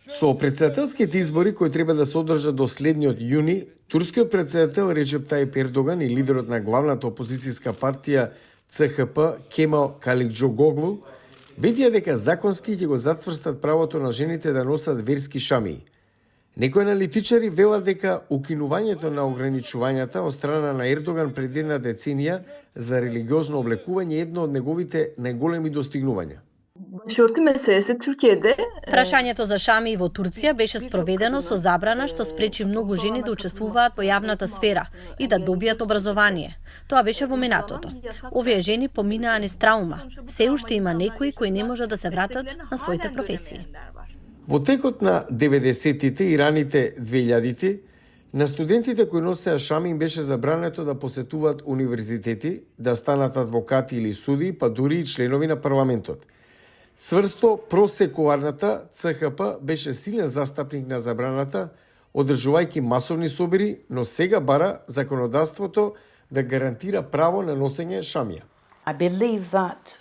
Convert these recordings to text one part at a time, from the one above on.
Со претседателските избори кои треба да се одржат до следниот јуни, турскиот претседател Реджеп Тајип Ердоган и лидерот на главната опозицијска партија ЦХП Кемал Каликџоглу ветија дека законски ќе го затврстат правото на жените да носат верски шамии. Некои аналитичари велат дека укинувањето на ограничувањата од страна на Ердоган пред една деценија за религиозно облекување е едно од неговите најголеми достигнувања. Başörtü meselesi Türkiye'de Прашањето за шамии во Турција беше спроведено со забрана што спречи многу жени да учествуваат во јавната сфера и да добијат образование. Тоа беше во минатото. Овие жени поминаа низ траума. Се уште има некои кои не можат да се вратат на своите професии. Во текот на 90-тите и раните 2000-ти, на студентите кои носеа шами им беше забрането да посетуваат универзитети, да станат адвокати или суди, па дури и членови на парламентот. Цврсто просекуларната ЦХП беше силен застапник на забраната, одржувајќи масовни собери, но сега бара законодавството да гарантира право на носење шамија. I believe that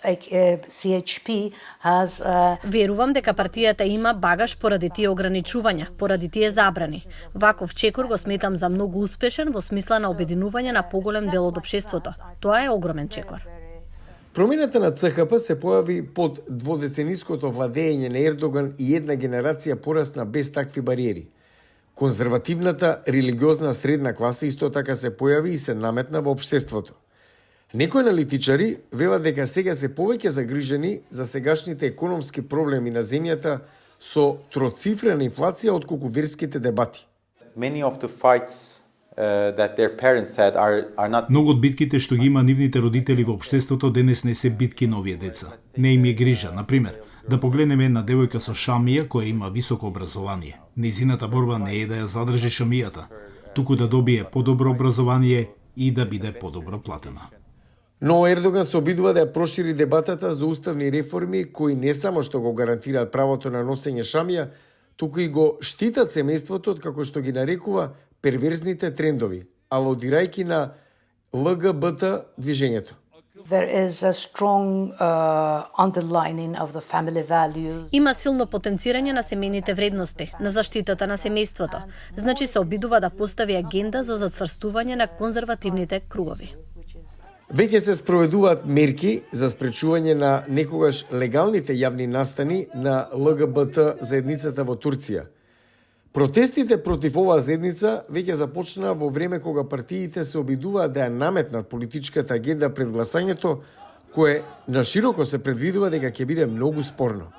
CHP has Верувам дека партијата има багаж поради тие ограничувања, поради тие забрани. Ваков чекор го сметам за многу успешен во смисла на обединување на поголем дел од општеството. Тоа е огромен чекор. Промената на ЦХП се појави под дводецениското владење на Ердоган и една генерација порасна без такви бариери. Конзервативната религиозна средна класа исто така се појави и се наметна во општеството. Некои аналитичари велат дека сега се повеќе загрижени за сегашните економски проблеми на земјата со троцифрена инфлација отколку верските дебати. Many of the fights that their parents had are not. Многу од битките што ги има нивните родители во општеството денес не се битки на овие деца. Не им е грижа, на пример, да погледнеме една девојка со шамија која има високо образование. Незината борба не е да ја задржи шамијата, туку да добие подобро образование и да биде подобро платена. Но Ердоган се обидува да ја прошири дебатата за уставни реформи кои не само што го гарантираат правото на носење шамија, туку и го штитат семејството од како што ги нарекува перверзните трендови, алудирајќи на ЛГБТ движењето. there is a strong underlining of the family values. Има силно потенцирање на семејните вредности, на заштитата на семејството. Значи се обидува да постави агенда за зацврстување на конзервативните кругови. Веќе се спроведуваат мерки за спречување на некогаш легалните јавни настани на ЛГБТ заедницата во Турција. Протестите против оваа заедница веќе започнаа во време кога партиите се обидуваат да ја наметнат политичката агенда пред гласањето, кое нашироко се предвидува дека ќе биде многу спорно.